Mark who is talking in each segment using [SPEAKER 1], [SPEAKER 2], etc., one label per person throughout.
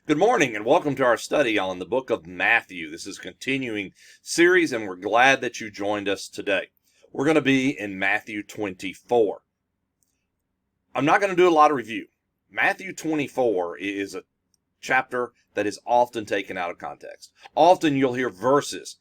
[SPEAKER 1] Good morning and welcome to our study on the book of Matthew. This is a continuing series and we're glad that you joined us today. We're going to be in Matthew 24. I'm not going to do a lot of review. Matthew 24 is a chapter that is often taken out of context. Often you'll hear verses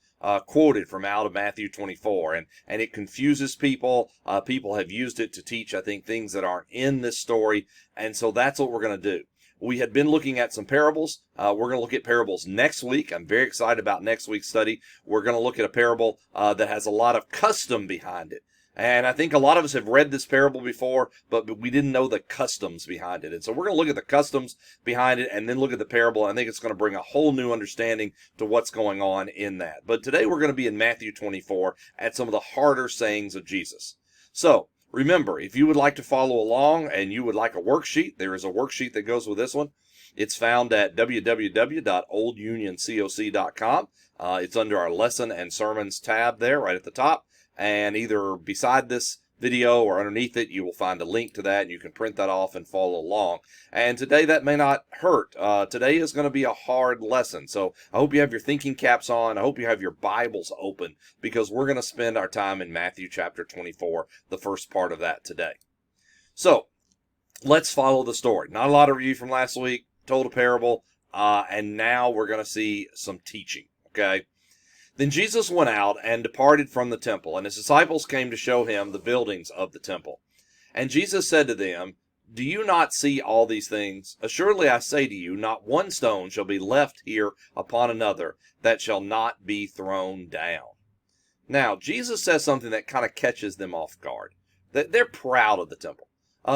[SPEAKER 1] quoted from out of Matthew 24, and it confuses people. People have used it to teach, I think, things that aren't in this story, and so that's what we're going to do. We had been looking at some parables. We're going to look at parables next week. I'm very excited about next week's study. We're going to look at a parable that has a lot of custom behind it. And I think a lot of us have read this parable before, but we didn't know the customs behind it. And so we're going to look at the customs behind it and then look at the parable. I think it's going to bring a whole new understanding to what's going on in that. But today we're going to be in Matthew 24 at some of the harder sayings of Jesus. So remember, if you would like to follow along and you would like a worksheet, there is a worksheet that goes with this one. It's found at www.oldunioncoc.com. It's under our lesson and sermons tab there right at the top. And either beside this video or underneath it, you will find a link to that, and you can print that off and follow along. And today, that may not hurt. Today is going to be a hard lesson. So I hope you have your thinking caps on. I hope you have your Bibles open, because we're going to spend our time in Matthew chapter 24, the first part of that today. So let's follow the story. Not a lot of review from last week, told a parable, and now we're going to see some teaching, okay? Then Jesus went out and departed from the temple, and his disciples came to show him the buildings of the temple. And Jesus said to them, "Do you not see all these things? Assuredly I say to you, not one stone shall be left here upon another that shall not be thrown down." Now, Jesus says something that kind of catches them off guard. They're proud of the temple.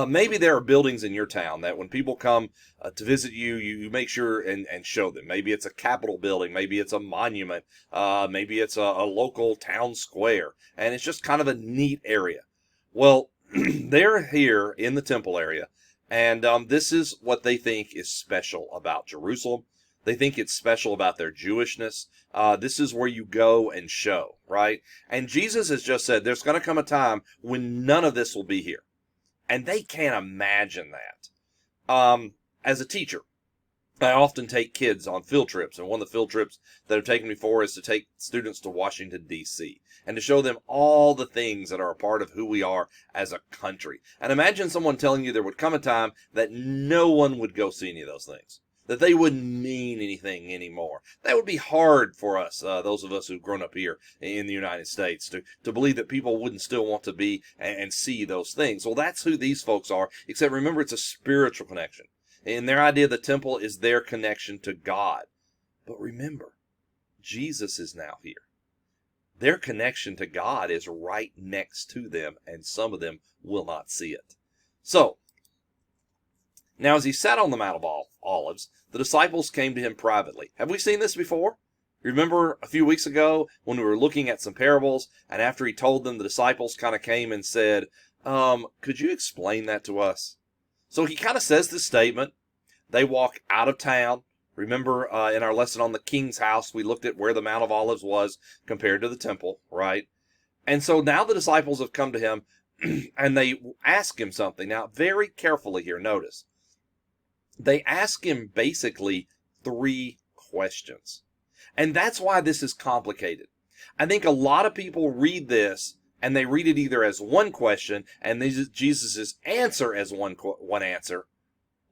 [SPEAKER 1] Maybe there are buildings in your town that when people come to visit you, you make sure and show them. Maybe it's a Capitol building. Maybe it's a monument. Maybe it's a local town square. And it's just kind of a neat area. Well, they're here in the temple area. And this is what they think is special about Jerusalem. They think it's special about their Jewishness. This is where you go and show, right? And Jesus has just said there's going to come a time when none of this will be here. And they can't imagine that. As a teacher, I often take kids on field trips. And one of the field trips that have taken me before is to take students to Washington, D.C. and to show them all the things that are a part of who we are as a country. And imagine someone telling you there would come a time that no one would go see any of those things, that they wouldn't mean anything anymore. That would be hard for us, those of us who've grown up here in the United States, to believe that people wouldn't still want to be and see those things. Well, that's who these folks are, except remember, it's a spiritual connection. And their idea of the temple is their connection to God. But remember, Jesus is now here. Their connection to God is right next to them, and some of them will not see it. So, now as he sat on the Mount of Olives, the disciples came to him privately. Have we seen this before? Remember a few weeks ago when we were looking at some parables, and after he told them, the disciples kind of came and said, could you explain that to us? So he kind of says this statement. They walk out of town. Remember in our lesson on the king's house, we looked at where the Mount of Olives was compared to the temple, right? And so now the disciples have come to him and they ask him something. Now, very carefully here, notice. They ask him basically 3 questions. And that's why this is complicated. I think a lot of people read this and they read it either as one question and Jesus' answer as one answer,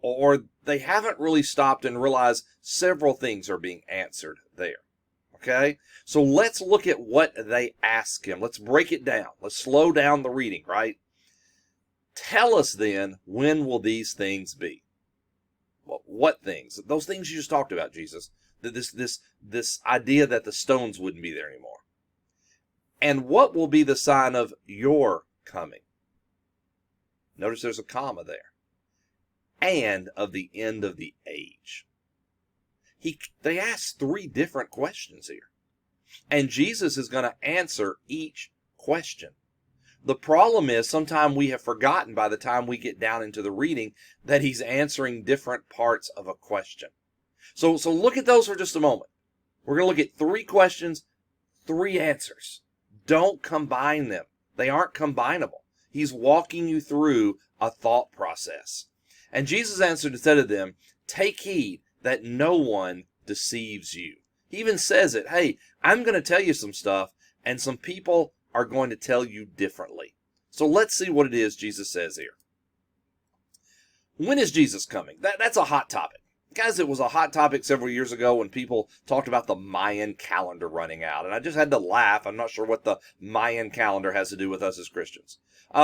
[SPEAKER 1] or they haven't really stopped and realized several things are being answered there. Okay? So let's look at what they ask him. Let's break it down. Let's slow down the reading, right? Tell us then, when will these things be? Well, what things? Those things you just talked about, Jesus. This idea that the stones wouldn't be there anymore. And what will be the sign of your coming? Notice there's a comma there. And of the end of the age. They ask 3 different questions here. And Jesus is going to answer each question. The problem is sometimes we have forgotten by the time we get down into the reading that he's answering different parts of a question. So look at those for just a moment. We're going to look at 3 questions, 3 answers. Don't combine them. They aren't combinable. He's walking you through a thought process. And Jesus answered and said to them, "Take heed that no one deceives you. He even says it, hey, I'm going to tell you some stuff, and some people are going to tell you differently. So let's see what it is Jesus says here. When is Jesus coming? That's a hot topic. Guys, it was a hot topic several years ago when people talked about the Mayan calendar running out. And I just had to laugh. I'm not sure what the Mayan calendar has to do with us as Christians.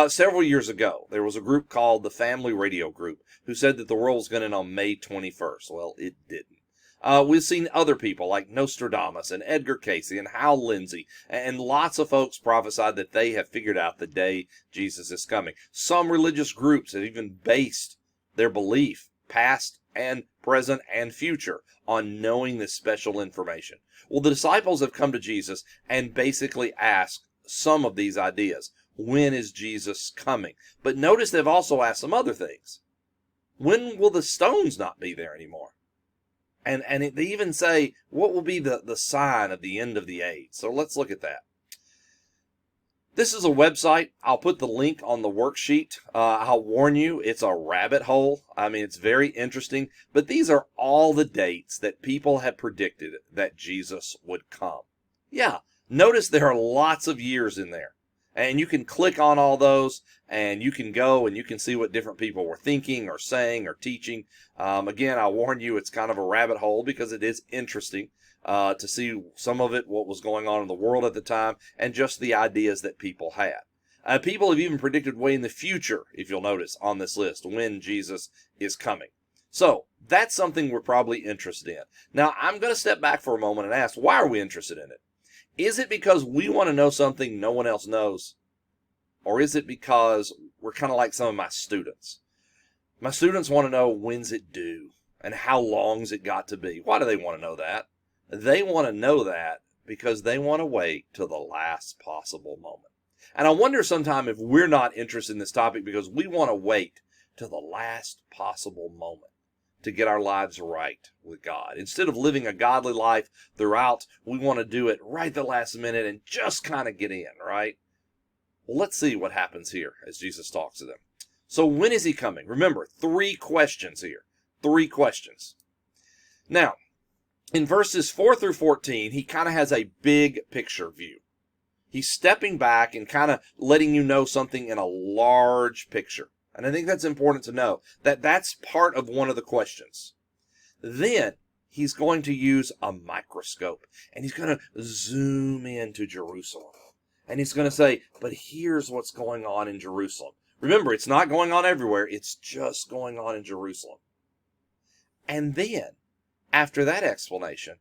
[SPEAKER 1] Several years ago, there was a group called the Family Radio Group who said that the world was going to end on May 21st. Well, it didn't. We've seen other people like Nostradamus and Edgar Casey and Hal Lindsey, and lots of folks prophesied that they have figured out the day Jesus is coming. Some religious groups have even based their belief, past and present and future, on knowing this special information. Well, the disciples have come to Jesus and basically asked some of these ideas. When is Jesus coming? But notice they've also asked some other things. When will the stones not be there anymore? And they even say, what will be the sign of the end of the age? So let's look at that. This is a website. I'll put the link on the worksheet. I'll warn you, it's a rabbit hole. I mean, it's very interesting. But these are all the dates that people have predicted that Jesus would come. Yeah, notice there are lots of years in there. And you can click on all those, and you can go and you can see what different people were thinking or saying or teaching. Again, I'll warn you, it's kind of a rabbit hole because it is interesting to see some of it, what was going on in the world at the time, and just the ideas that people had. People have even predicted way in the future, if you'll notice on this list, when Jesus is coming. So that's something we're probably interested in. Now, I'm going to step back for a moment and ask, why are we interested in it? Is it because we want to know something no one else knows? Or is it because we're kind of like some of my students? My students want to know, when's it due? And how long's it got to be? Why do they want to know that? They want to know that because they want to wait till the last possible moment. And I wonder sometime if we're not interested in this topic because we want to wait till the last possible moment to get our lives right with God. Instead of living a godly life throughout, we want to do it right the last minute and just kind of get in, right? Well, let's see what happens here as Jesus talks to them. So when is he coming? Remember, 3 questions here. 3 questions. Now, in verses 4 through 14, he kind of has a big picture view. He's stepping back and kind of letting you know something in a large picture. And I think that's important to know, that that's part of one of the questions. Then he's going to use a microscope, and he's going to zoom into Jerusalem. And he's going to say, but here's what's going on in Jerusalem. Remember, it's not going on everywhere. It's just going on in Jerusalem. And then, after that explanation,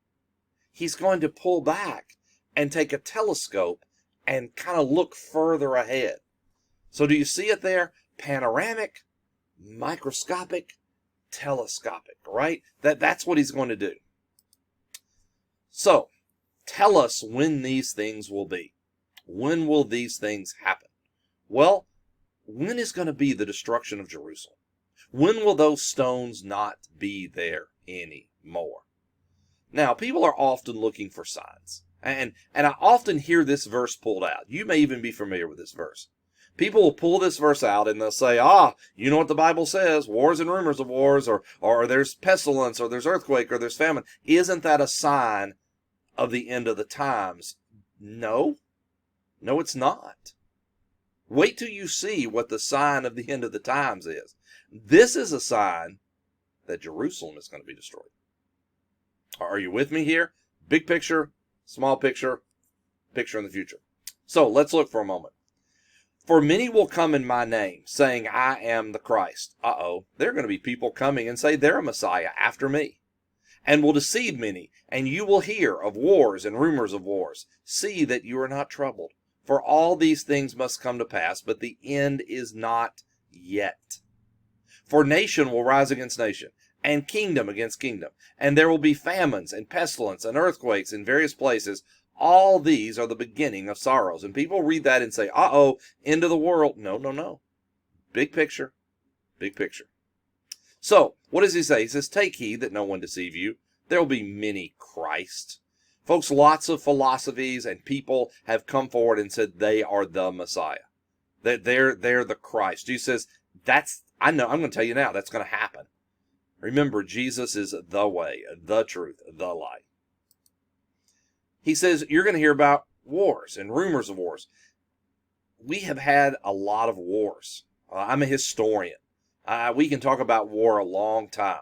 [SPEAKER 1] he's going to pull back and take a telescope and kind of look further ahead. So do you see it there? Panoramic, microscopic, telescopic, right? That's what he's going to do. So, tell us when these things will be. When will these things happen? Well, when is going to be the destruction of Jerusalem? When will those stones not be there anymore? Now, people are often looking for signs. And I often hear this verse pulled out. You may even be familiar with this verse. People will pull this verse out and they'll say, you know what the Bible says, wars and rumors of wars, or there's pestilence, or there's earthquake, or there's famine. Isn't that a sign of the end of the times? No, it's not. Wait till you see what the sign of the end of the times is. This is a sign that Jerusalem is going to be destroyed. Are you with me here? Big picture, small picture, picture in the future. So let's look for a moment. For many will come in my name, saying, I am the Christ. There are going to be people coming and say they're a Messiah after me, and will deceive many, and you will hear of wars and rumors of wars. See that you are not troubled, for all these things must come to pass, but the end is not yet. For nation will rise against nation, and kingdom against kingdom, and there will be famines and pestilence and earthquakes in various places. All these are the beginning of sorrows. And people read that and say, end of the world. No. Big picture. Big picture. So, what does he say? He says, take heed that no one deceive you. There will be many Christs. Folks, lots of philosophies and people have come forward and said they are the Messiah. That they're the Christ. Jesus says, I'm going to tell you now, that's going to happen. Remember, Jesus is the way, the truth, the light. He says you're going to hear about wars and rumors of wars. We have had a lot of wars. I'm a historian. We can talk about war a long time.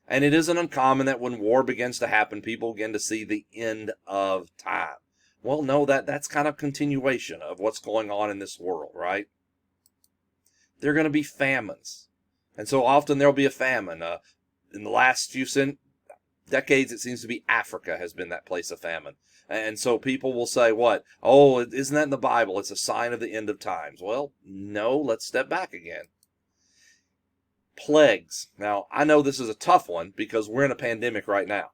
[SPEAKER 1] And it isn't uncommon that when war begins to happen, people begin to see the end of time. Well, no, that's kind of continuation of what's going on in this world, right? There are going to be famines. And so often there'll be a famine. In the last few decades, it seems to be Africa has been that place of famine. And so people will say, what? Oh, isn't that in the Bible? It's a sign of the end of times. Well, no, let's step back again. Plagues. Now, I know this is a tough one because we're in a pandemic right now.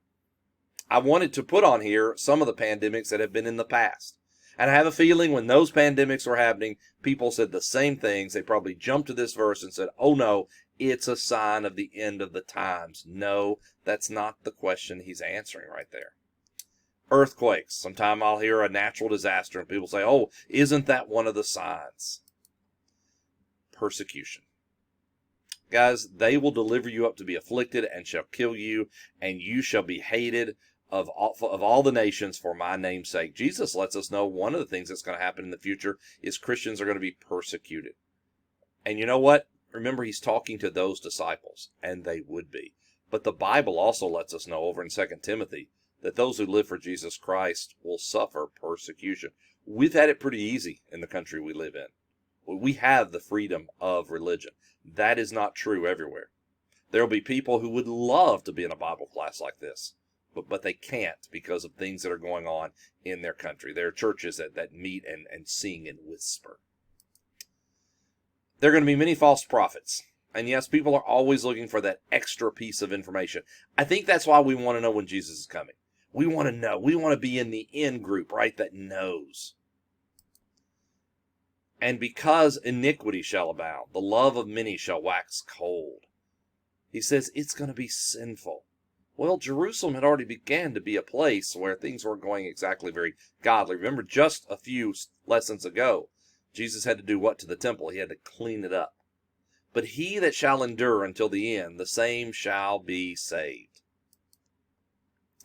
[SPEAKER 1] I wanted to put on here some of the pandemics that have been in the past. And I have a feeling when those pandemics were happening, people said the same things. They probably jumped to this verse and said, oh no, it's a sign of the end of the times. No, that's not the question he's answering right there. Earthquakes. Sometime I'll hear a natural disaster and people say, oh, isn't that one of the signs? Persecution. Guys, they will deliver you up to be afflicted and shall kill you, and you shall be hated of all the nations for my name's sake. Jesus lets us know one of the things that's going to happen in the future is Christians are going to be persecuted. And you know what? Remember, he's talking to those disciples, and they would be. But the Bible also lets us know over in 2 Timothy that those who live for Jesus Christ will suffer persecution. We've had it pretty easy in the country we live in. We have the freedom of religion. That is not true everywhere. There will be people who would love to be in a Bible class like this, but they can't because of things that are going on in their country. There are churches that meet and sing and whisper. There are going to be many false prophets. And yes, people are always looking for that extra piece of information. I think that's why we want to know when Jesus is coming. We want to know. We want to be in the in group, right, that knows. And because iniquity shall abound, the love of many shall wax cold. He says it's going to be sinful. Well, Jerusalem had already began to be a place where things weren't going exactly very godly. Remember, just a few lessons ago, Jesus had to do what to the temple? He had to clean it up. But he that shall endure until the end, the same shall be saved.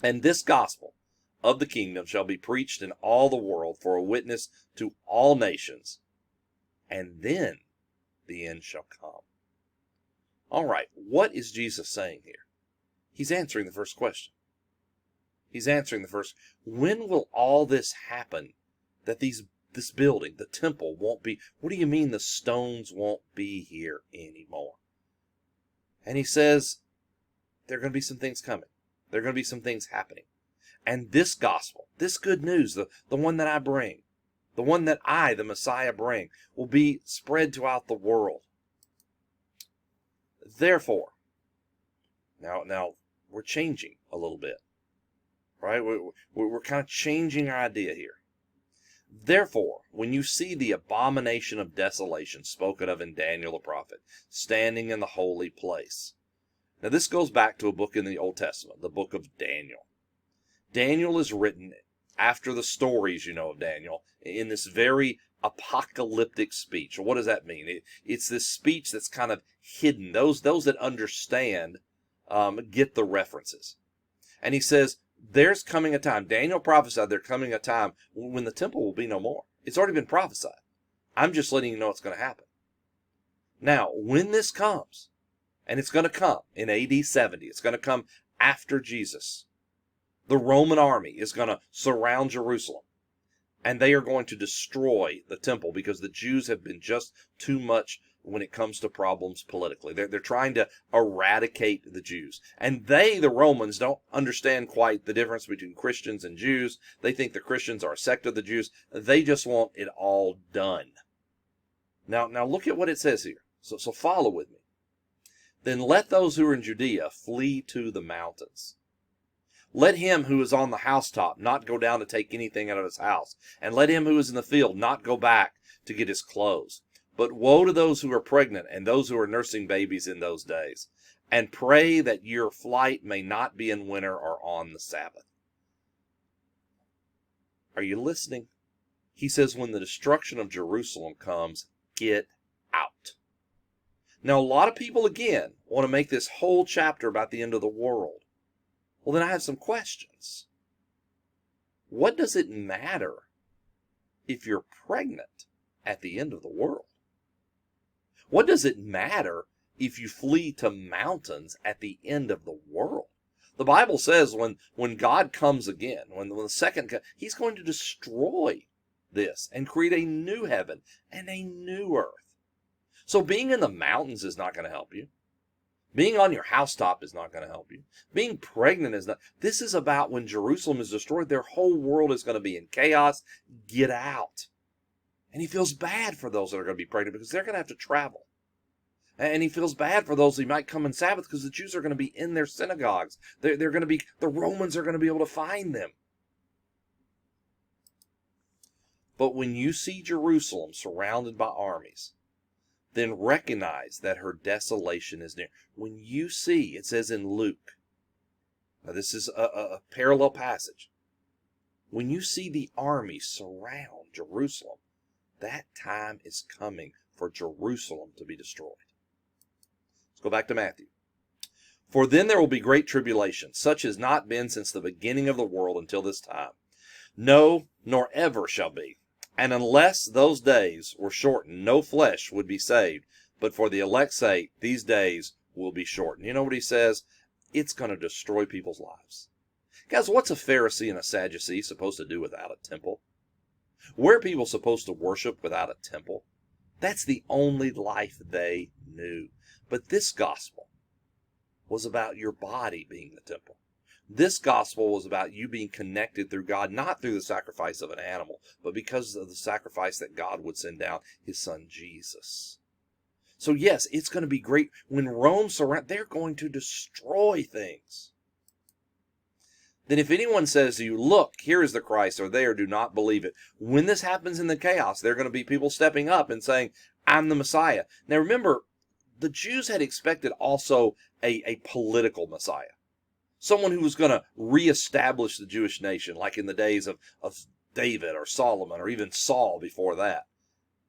[SPEAKER 1] And this gospel of the kingdom shall be preached in all the world for a witness to all nations, and then the end shall come. All right, what is Jesus saying here? He's answering the first question. He's answering the first, when will all this happen that this building, the temple, won't be? What do you mean the stones won't be here anymore? And he says, there are going to be some things coming. There are going to be some things happening. And this gospel, this good news, the one that I bring, the one that I, the Messiah, bring, will be spread throughout the world. Therefore, now we're changing a little bit, right? We're kind of changing our idea here. Therefore, when you see the abomination of desolation spoken of in Daniel the prophet, standing in the holy place. Now this goes back to a book in the Old Testament, the book of Daniel. Daniel is written after the stories, of Daniel, in this very apocalyptic speech. What does that mean? It's this speech that's kind of hidden. Those that understand get the references. And he says, there's coming a time, Daniel prophesied there's coming a time when the temple will be no more. It's already been prophesied. I'm just letting you know it's going to happen. Now, when this comes, and it's going to come in AD 70, it's going to come after Jesus, the Roman army is going to surround Jerusalem, and they are going to destroy the temple because the Jews have been just too much when it comes to problems politically. They're trying to eradicate the Jews. And the Romans, don't understand quite the difference between Christians and Jews. They think the Christians are a sect of the Jews. They just want it all done. Now look at what it says here. So follow with me. Then let those who are in Judea flee to the mountains. Let him who is on the housetop not go down to take anything out of his house. And let him who is in the field not go back to get his clothes. But woe to those who are pregnant and those who are nursing babies in those days. And pray that your flight may not be in winter or on the Sabbath. Are you listening? He says when the destruction of Jerusalem comes, get out. Now, a lot of people, again, want to make this whole chapter about the end of the world. Well, then I have some questions. What does it matter if you're pregnant at the end of the world? What does it matter if you flee to mountains at the end of the world? The Bible says when God comes again, when the second, he's going to destroy this and create a new heaven and a new earth. So being in the mountains is not going to help you. Being on your housetop is not going to help you. Being pregnant is not. This is about when Jerusalem is destroyed, their whole world is going to be in chaos. Get out. And he feels bad for those that are going to be pregnant because they're going to have to travel. And he feels bad for those who might come on Sabbath because the Jews are going to be in their synagogues. They're going to be, the Romans are going to be able to find them. But when you see Jerusalem surrounded by armies, then recognize that her desolation is near. When you see, it says in Luke, now this is a parallel passage. When you see the army surround Jerusalem, that time is coming for Jerusalem to be destroyed. Let's go back to Matthew. For then there will be great tribulation, such has not been since the beginning of the world until this time. No, nor ever shall be. And unless those days were shortened, no flesh would be saved. But for the elect's sake, these days will be shortened. You know what he says? It's going to destroy people's lives. Guys, what's a Pharisee and a Sadducee supposed to do without a temple? Where are people supposed to worship without a temple? That's the only life they knew. But this gospel was about your body being the temple. This gospel was about you being connected through God, not through the sacrifice of an animal, but because of the sacrifice that God would send down his son Jesus. So yes, it's going to be great. When Rome surrounds, they're going to destroy things. Then if anyone says to you, look, here is the Christ, or there, do not believe it. When this happens in the chaos, there are going to be people stepping up and saying, I'm the Messiah. Now remember, the Jews had expected also a political Messiah. Someone who was going to reestablish the Jewish nation, like in the days of David or Solomon or even Saul before that.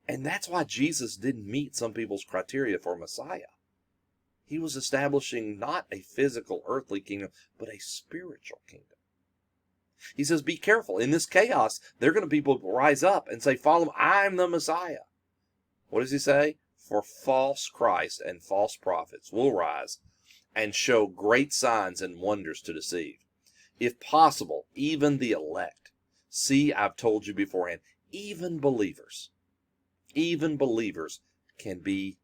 [SPEAKER 1] And that's why Jesus didn't meet some people's criteria for Messiah. He was establishing not a physical earthly kingdom, but a spiritual kingdom. He says, be careful. In this chaos, there are going to be people who rise up and say, follow me, I'm the Messiah. What does he say? For false Christ and false prophets will rise and show great signs and wonders to deceive. If possible, even the elect. See, I've told you beforehand, even believers can be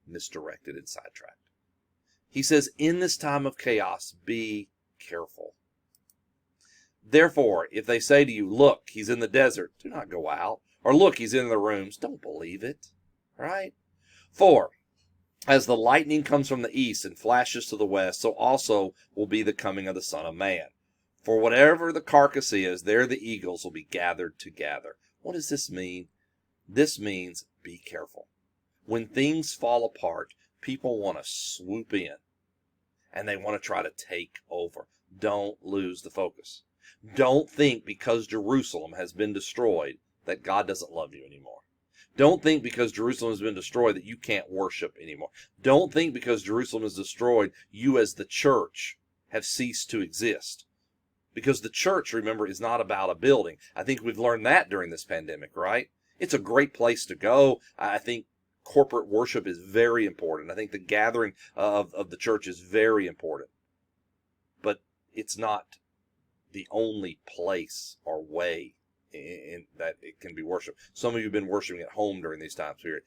[SPEAKER 1] misdirected and sidetracked. He says, in this time of chaos, be careful. Therefore, if they say to you, look, he's in the desert, do not go out. Or look, he's in the rooms, don't believe it. Right? For as the lightning comes from the east and flashes to the west, so also will be the coming of the Son of Man. For whatever the carcass is, there the eagles will be gathered together. What does this mean? This means be careful. When things fall apart, people want to swoop in and they want to try to take over. Don't lose the focus. Don't think because Jerusalem has been destroyed that God doesn't love you anymore. Don't think because Jerusalem has been destroyed that you can't worship anymore. Don't think because Jerusalem is destroyed, you as the church have ceased to exist. Because the church, remember, is not about a building. I think we've learned that during this pandemic, right? It's a great place to go. I think corporate worship is very important. I think the gathering of the church is very important. But it's not the only place or way in that it can be worshiped. Some of you have been worshiping at home during these times period.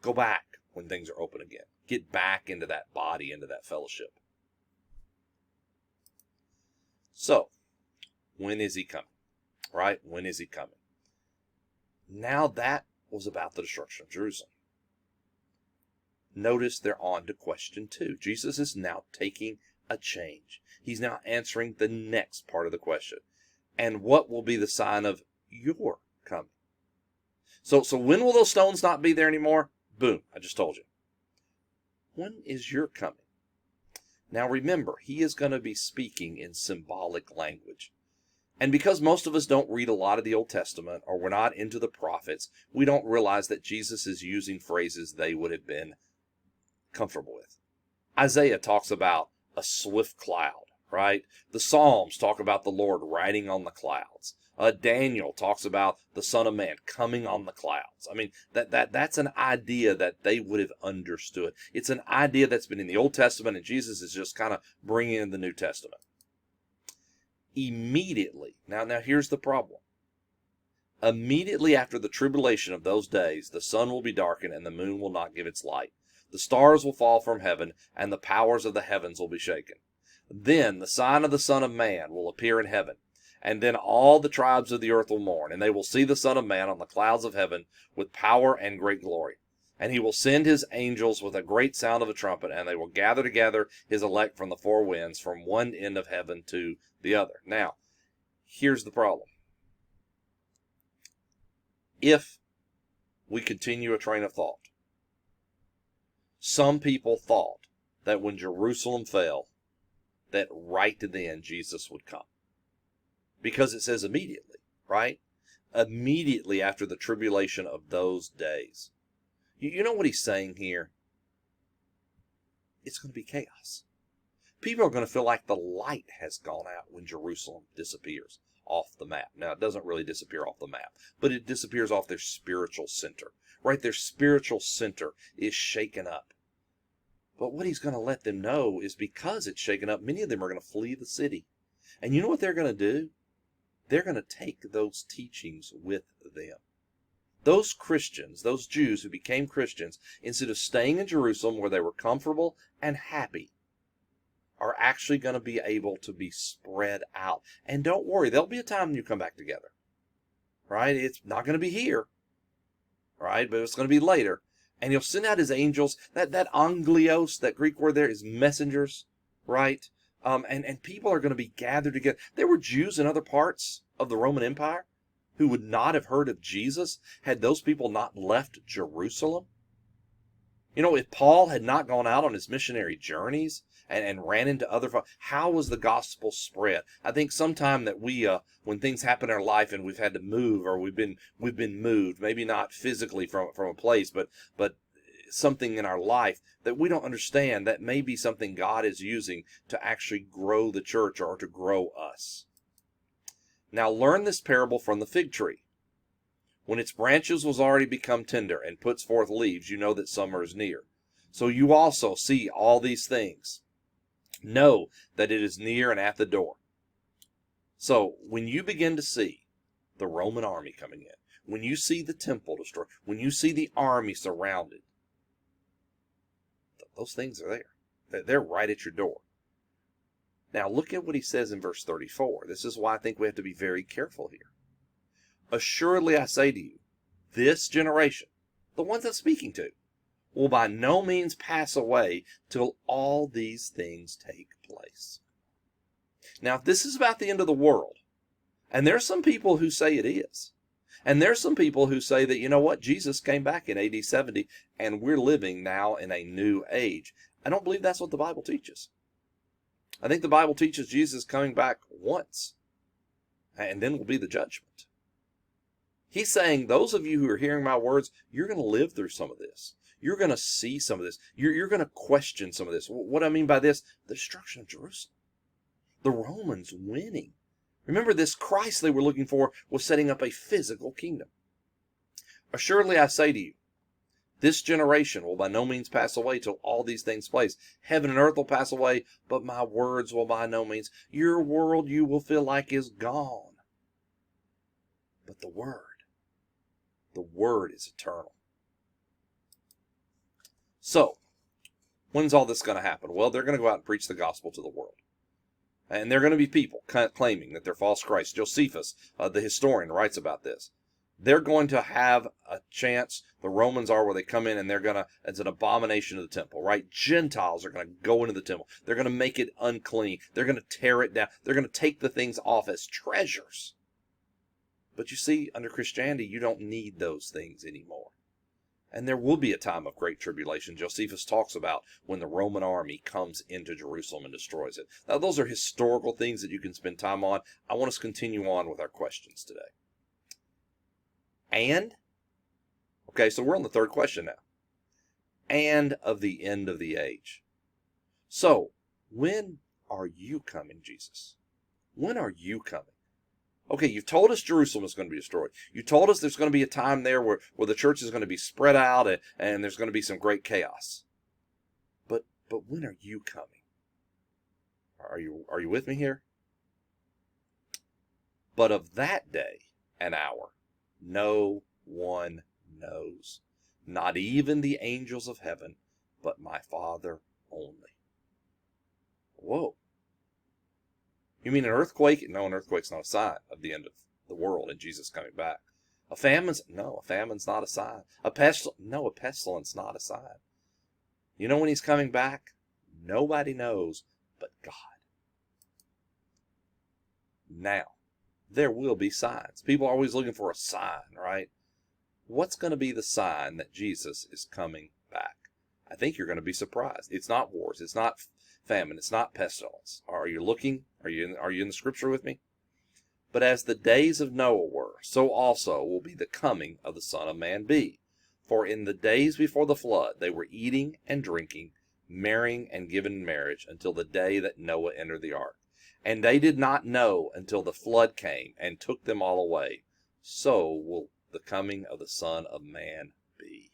[SPEAKER 1] Go back when things are open again. Get back into that body, into that fellowship. So, when is he coming? Right? When is he coming? Now that was about the destruction of Jerusalem. Notice they're on to question 2. Jesus is now taking a change. He's now answering the next part of the question. And what will be the sign of your coming? So when will those stones not be there anymore? Boom, I just told you. When is your coming? Now remember, he is going to be speaking in symbolic language. And because most of us don't read a lot of the Old Testament, or we're not into the prophets, we don't realize that Jesus is using phrases they would have been comfortable with. Isaiah talks about a swift cloud, right? The Psalms talk about the Lord riding on the clouds. Daniel talks about the Son of Man coming on the clouds. I mean, that's an idea that they would have understood. It's an idea that's been in the Old Testament, and Jesus is just kind of bringing in the New Testament. Immediately, now here's the problem. Immediately after the tribulation of those days, the sun will be darkened, and the moon will not give its light. The stars will fall from heaven, and the powers of the heavens will be shaken. Then the sign of the Son of Man will appear in heaven. And then all the tribes of the earth will mourn, and they will see the Son of Man on the clouds of heaven with power and great glory. And he will send his angels with a great sound of a trumpet, and they will gather together his elect from the four winds, from one end of heaven to the other. Now, here's the problem. If we continue a train of thought, some people thought that when Jerusalem fell, that right then Jesus would come. Because it says immediately, right? Immediately after the tribulation of those days. You know what he's saying here? It's going to be chaos. People are going to feel like the light has gone out when Jerusalem disappears off the map. Now, it doesn't really disappear off the map, but it disappears off their spiritual center, right? Their spiritual center is shaken up. But what he's going to let them know is because it's shaken up, many of them are going to flee the city. And you know what they're going to do? They're going to take those teachings with them. Those Christians, those Jews who became Christians, instead of staying in Jerusalem where they were comfortable and happy, are actually going to be able to be spread out. And don't worry, there'll be a time when you come back together, right? It's not going to be here, right? But it's going to be later. And he'll send out his angels. That anglios, that Greek word there, is messengers, right? And people are going to be gathered together. There were Jews in other parts of the Roman Empire who would not have heard of Jesus had those people not left Jerusalem. You know, if Paul had not gone out on his missionary journeys and ran into other folks, how was the gospel spread? I think sometime that we, when things happen in our life and we've had to move, or we've been moved, maybe not physically from a place, but something in our life that we don't understand, that may be something God is using to actually grow the church or to grow us. Now learn this parable from the fig tree. When its branches was already become tender and puts forth leaves, you know that summer is near. So you also see all these things. Know that it is near and at the door. So when you begin to see the Roman army coming in, when you see the temple destroyed, when you see the army surrounded, those things are there. They're right at your door. Now look at what he says in verse 34. This is why I think we have to be very careful here. Assuredly I say to you, this generation, the ones I'm speaking to, will by no means pass away till all these things take place. Now, if this is about the end of the world, and there's some people who say it is, and there's some people who say that, you know what, Jesus came back in AD 70, and we're living now in a new age. I don't believe that's what the Bible teaches. I think the Bible teaches Jesus coming back once, and then will be the judgment. He's saying, those of you who are hearing my words, you're going to live through some of this. You're going to see some of this. You're going to question some of this. What I mean by this, the destruction of Jerusalem. The Romans winning. Remember, this Christ they were looking for was setting up a physical kingdom. Assuredly I say to you, this generation will by no means pass away till all these things place. Heaven and earth will pass away, but my words will by no means. Your world you will feel like is gone. But the word is eternal. So, when's all this going to happen? Well, they're going to go out and preach the gospel to the world. And there are going to be people claiming that they're false Christs. Josephus, the historian, writes about this. They're going to have a chance. The Romans are, where they come in and they're going to, it's an abomination of the temple, right? Gentiles are going to go into the temple. They're going to make it unclean. They're going to tear it down. They're going to take the things off as treasures. But you see, under Christianity, you don't need those things anymore. And there will be a time of great tribulation. Josephus talks about when the Roman army comes into Jerusalem and destroys it. Now, those are historical things that you can spend time on. I want us to continue on with our questions today. Okay, so we're on the third question now. and of the end of the age. So, when are you coming, Jesus? When are you coming? Okay, you've told us Jerusalem is going to be destroyed. You told us there's going to be a time there where the church is going to be spread out and there's going to be some great chaos. But when are you coming? Are you with me here? But of that day and hour, no one knows, not even the angels of heaven, but my Father only. Whoa. You mean an earthquake? No, an earthquake's not a sign of the end of the world and Jesus coming back. A famine's not a sign. A pestilence not a sign. You know when he's coming back? Nobody knows but God. Now, there will be signs. People are always looking for a sign, right? What's going to be the sign that Jesus is coming back? I think you're going to be surprised. It's not wars. It's not famine. It's not pestilence. Are you looking? Are you in the scripture with me? But as the days of Noah were, so also will be the coming of the Son of Man be. For in the days before the flood, they were eating and drinking, marrying and giving in marriage, until the day that Noah entered the ark. And they did not know until the flood came and took them all away. So will the coming of the Son of Man be.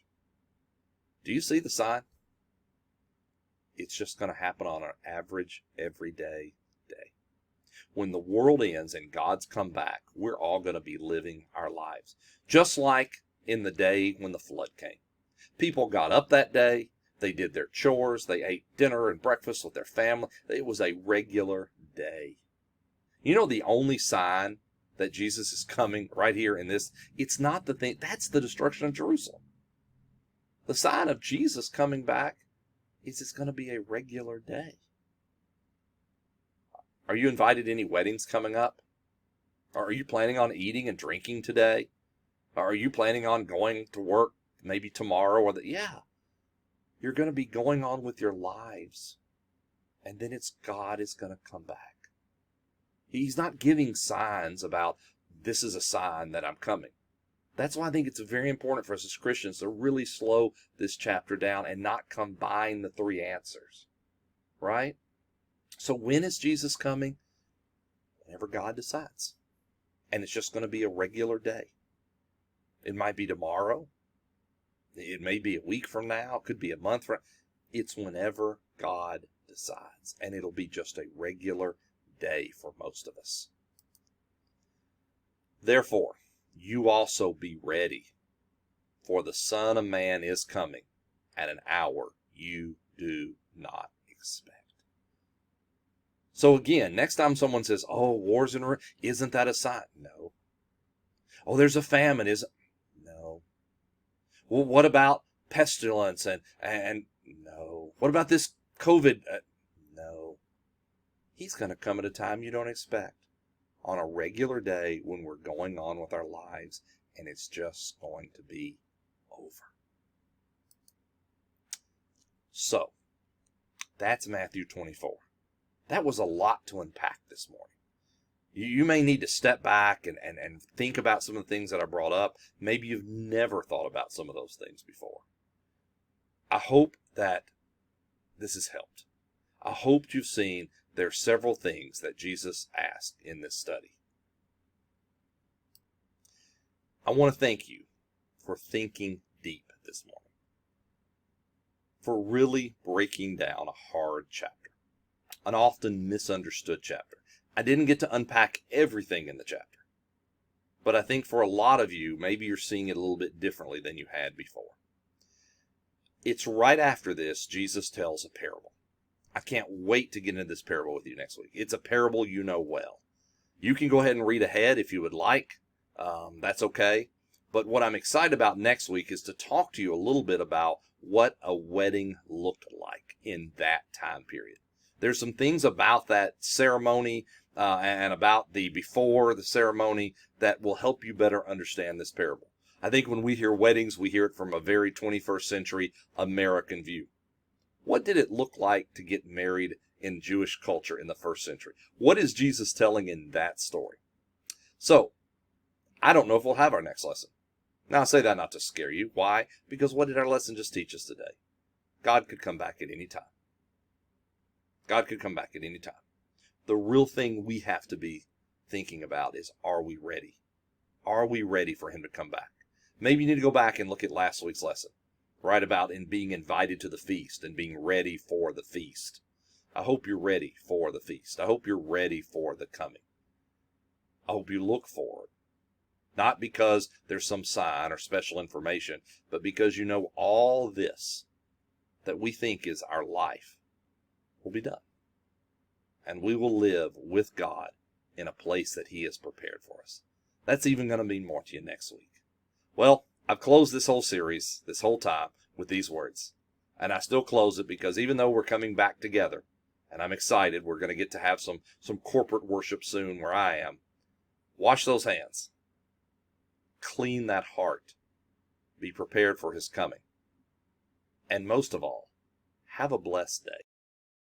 [SPEAKER 1] Do you see the sign? It's just going to happen on an average, everyday day. When the world ends and God's come back, we're all going to be living our lives. Just like in the day when the flood came. People got up that day. They did their chores. They ate dinner and breakfast with their family. It was a regular day. You know the only sign that Jesus is coming right here in this, it's not the thing, that's the destruction of Jerusalem. The sign of Jesus coming back is it's going to be a regular day. Are you invited to any weddings coming up? Or are you planning on eating and drinking today? Or are you planning on going to work maybe tomorrow? Yeah. You're going to be going on with your lives. And then God is going to come back. He's not giving signs about this is a sign that I'm coming. That's why I think it's very important for us as Christians to really slow this chapter down and not combine the three answers. Right? So when is Jesus coming? Whenever God decides. And it's just going to be a regular day. It might be tomorrow. It may be a week from now. It could be a month from now. It's whenever God decides. And it'll be just a regular day for most of us. Therefore, you also be ready, for the Son of Man is coming at an hour you do not expect. So again, next time someone says, oh, wars and isn't that a sign? No. Oh, there's a famine, no. Well, what about pestilence and no. What about this COVID? No. He's going to come at a time you don't expect, on a regular day when we're going on with our lives, and it's just going to be over. So, that's Matthew 24. That was a lot to unpack this morning. You may need to step back and think about some of the things that I brought up. Maybe you've never thought about some of those things before. I hope that this has helped. I hope you've seen there are several things that Jesus asked in this study. I want to thank you for thinking deep this morning, for really breaking down a hard chapter, an often misunderstood chapter. I didn't get to unpack everything in the chapter, but I think for a lot of you, maybe you're seeing it a little bit differently than you had before. It's right after this, Jesus tells a parable. I can't wait to get into this parable with you next week. It's a parable you know well. You can go ahead and read ahead if you would like. That's okay. But what I'm excited about next week is to talk to you a little bit about what a wedding looked like in that time period. There's some things about that ceremony and about the before the ceremony that will help you better understand this parable. I think when we hear weddings, we hear it from a very 21st century American view. What did it look like to get married in Jewish culture in the first century? What is Jesus telling in that story? So, I don't know if we'll have our next lesson. Now, I say that not to scare you. Why? Because what did our lesson just teach us today? God could come back at any time. God could come back at any time. The real thing we have to be thinking about is, are we ready? Are we ready for him to come back? Maybe you need to go back and look at last week's lesson, right, about in being invited to the feast and being ready for the feast. I hope you're ready for the feast. I hope you're ready for the coming. I hope you look forward, not because there's some sign or special information, but because you know all this that we think is our life will be done. And we will live with God in a place that he has prepared for us. That's even going to mean more to you next week. Well, I've closed this whole series, this whole time, with these words. And I still close it because even though we're coming back together, and I'm excited, we're going to get to have some corporate worship soon where I am. Wash those hands. Clean that heart. Be prepared for his coming. And most of all, have a blessed day.